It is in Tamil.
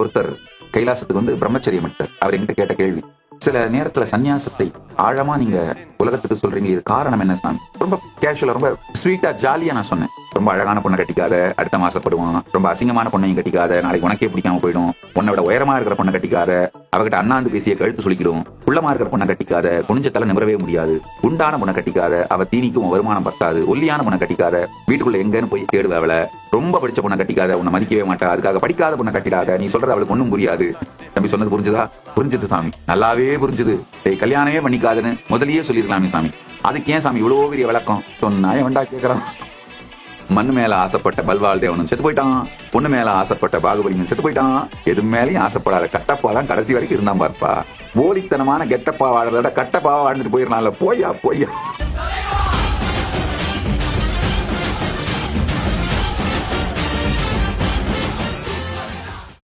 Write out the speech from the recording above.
ஒருத்தர் கைலாசத்துக்கு வந்து பிரம்மச்சரியம் எடுத்தார். அவர் என்கிட்ட கேட்ட கேள்வி, சில நேரத்துல சன்னியாசத்தை ஆழமா நீங்க உலகத்துக்கு சொல்றீங்க, இது காரணம் என்ன சாமி? ரொம்ப கேஷுவலா, ரொம்ப ஸ்வீட்டா, ஜாலியா நான் சொன்னேன். ரொம்ப அழகான பொண்ணை கட்டிக்காத, அடுத்த மாசப்படுவான். ரொம்ப அசிங்கமான பொண்ணையும் கட்டிக்காத, நாளைக்கு உனக்கே பிடிக்காம போயிடும். உன்னை விட உயரமா இருக்கிற பொண்ணை கட்டிக்காத, அவகிட்ட அண்ணாந்து பேசிய கழுத்து சுளிக்கிடும். குள்ளமா இருக்கிற பொண்ணை கட்டிக்காத, குனிஞ்ச தலை நிமிரவே முடியாது. குண்டான பொண்ணை கட்டிக்காத, அவ தீனிக்கும் வருமானம் பத்தாது. ஒல்லியான பொண்ணை கட்டிக்காத, வீட்டுக்குள்ள எங்கன்னு போய் தேடுவ அவளை. ரொம்ப படிச்ச பொண்ணை கட்டிக்காத, உன்னை மதிக்கவே மாட்டா. அதுக்காக படிக்காத பொண்ணை கட்டிடாத, நீ சொல்றது அவளுக்கு ஒண்ணும் புரியாது. தம்பி சொன்னது புரிஞ்சுதா? புரிஞ்சுது சாமி, நல்லாவே புரிஞ்சுது. கல்யாணமே பண்ணிக்காதுன்னு முதலியே சொல்லிருக்கலாமே சாமி. அதுக்கு ஏன் சாமி இவ்வளவு பெரிய விளக்கம் சொன்னா? வேண்டா கேட்கறான். மண்ணு மேல ஆசைப்பட்ட பல்வாள் தேவனும் செத்து போயிட்டான். பொண்ணு மேல ஆசைப்பட்ட பாகுபலியும் செத்து போயிட்டான். எது மேலேயும் ஆசைப்படாத கட்டப்பா தான் கடைசி வரைக்கும் இருந்தான் பார்ப்பா. போலித்தனமான கெட்டப்பா வாழ்றத கட்டப்பா வாழ்ந்துட்டு போயிடலாம்ல. போய்யா.